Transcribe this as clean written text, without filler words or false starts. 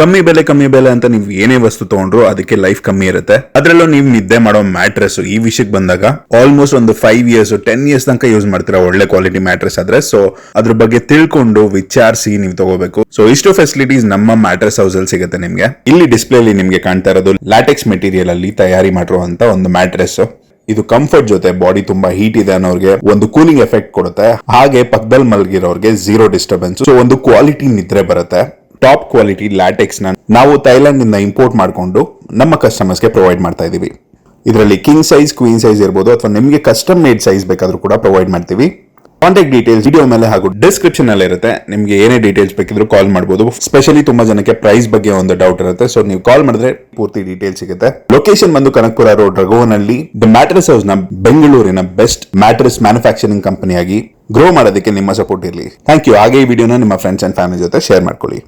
ಕಮ್ಮಿ ಬೆಲೆ ಅಂತ ನೀವು ಏನೇ ವಸ್ತು ತಗೊಂಡ್ರು ಅದಕ್ಕೆ ಲೈಫ್ ಕಮ್ಮಿ ಇರುತ್ತೆ. ಅದರಲ್ಲೂ ನೀವು ನಿದ್ದೆ ಮಾಡೋ ಮ್ಯಾಟ್ರೆಸ್ ಈ ವಿಷಯಕ್ಕೆ ಬಂದಾಗ ಆಲ್ಮೋಸ್ಟ್ ಒಂದು 5 years 10 years ತನಕ ಯೂಸ್ ಮಾಡ್ತೀರಾ ಒಳ್ಳೆ ಕ್ವಾಲಿಟಿ ಮ್ಯಾಟ್ರೆಸ್ ಆದ್ರೆ. ಸೊ ಅದ್ರ ಬಗ್ಗೆ ತಿಳ್ಕೊಂಡು ವಿಚಾರಿಸಿ ನೀವು ತಗೋಬೇಕು. ಸೊ ಇಷ್ಟು ಫೆಸಿಲಿಟೀಸ್ ನಮ್ಮ ಮ್ಯಾಟ್ರೆಸ್ ಹೌಸ್ ಅಲ್ಲಿ ಸಿಗುತ್ತೆ ನಿಮ್ಗೆ. ಇಲ್ಲಿ ಡಿಸ್ಪ್ಲೇ ಅಲ್ಲಿ ನಿಮ್ಗೆ ಕಾಣ್ತಾ ಇರೋದು ಲ್ಯಾಟೆಕ್ಸ್ ಮೆಟೀರಿಯಲ್ ಅಲ್ಲಿ ತಯಾರಿ ಮಾಡಿರುವಂತ ಒಂದು ಮ್ಯಾಟ್ರೆಸ್. ಇದು ಕಂಫರ್ಟ್ ಜೊತೆ ಬಾಡಿ ತುಂಬಾ ಹೀಟ್ ಇದೆ ಅನ್ನೋರ್ಗೆ ಒಂದು ಕೂಲಿಂಗ್ ಎಫೆಕ್ಟ್ ಕೊಡುತ್ತೆ. ಹಾಗೆ ಪಕ್ಕದಲ್ಲಿ ಮಲಗಿರೋರ್ಗೆ ಝೀರೋ ಡಿಸ್ಟರ್ಬೆನ್ಸ್. ಸೊ ಒಂದು ಕ್ವಾಲಿಟಿ ನಿದ್ರೆ ಬರುತ್ತೆ. ಟಾಪ್ ಕ್ವಾಲಿಟಿ ಲ್ಯಾಟೆಕ್ಸ್ ನಾವು ಥೈಲ್ಯಾಂಡ್ ನಿಂದ ಇಂಪೋರ್ಟ್ ಮಾಡಿಕೊಂಡು ನಮ್ಮ ಕಸ್ಟಮರ್ಸ್ ಗೆ ಪ್ರೊವೈಡ್ ಮಾಡ್ತಾ ಇದೀವಿ. ಇದರಲ್ಲಿ ಕಿಂಗ್ ಸೈಜ್ ಕ್ವೀನ್ ಸೈಜ್ ಇರಬಹುದು ಅಥವಾ ನಿಮಗೆ ಕಸ್ಟಮ್ ಮೇಡ್ ಸೈಜ್ ಬೇಕಾದ್ರೂ ಕೂಡ ಪ್ರೊವೈಡ್ ಮಾಡ್ತೀವಿ. ಕಾಂಟ್ಯಾಕ್ಟ್ ಡೀಟೇಲ್ಸ್ ವಿಡಿಯೋ ಮೇಲೆ ಹಾಗೂ ಡಿಸ್ಕ್ರಿಪ್ಷನ್ ಅಲ್ಲಿ ಇರುತ್ತೆ. ನಿಮಗೆ ಏನೇ ಡೀಟೇಲ್ಸ್ ಬೇಕಿದ್ರು ಕಾಲ್ ಮಾಡಬಹುದು. ಸ್ಪೆಷಲಿ ತುಂಬಾ ಜನಕ್ಕೆ ಪ್ರೈಸ್ ಬಗ್ಗೆ ಒಂದು ಡೌಟ್ ಇರುತ್ತೆ. ಸೊ ನೀವು ಕಾಲ್ ಮಾಡಿದ್ರೆ ಪೂರ್ತಿ ಡೀಟೇಲ್ಸ್ ಸಿಗುತ್ತೆ. ಲೊಕೇಶನ್ ಬಂದು Kanakapura road Raghuvanahalli. The mattress house ನ ಬೆಂಗಳೂರಿನ ಬೆಸ್ಟ್ ಮ್ಯಾಟ್ರೆಸ್ ಮ್ಯಾನುಫ್ಯಾಕ್ಚರಿಂಗ್ ಕಂಪನಿಯಾಗಿ ಗ್ರೋ ಮಾಡೋದಕ್ಕೆ ನಿಮ್ಮ ಸಪೋರ್ಟ್ ಇರಲಿ. Thank you. ಹಾಗೆ ಈ ವಿಡಿಯೋನ ನಿಮ್ಮ ಫ್ರೆಂಡ್ಸ್ ಅಂಡ್ ಫ್ಯಾಮಿಲಿ ಜೊತೆ ಶೇರ್ ಮಾಡ್ಕೊಳ್ಳಿ.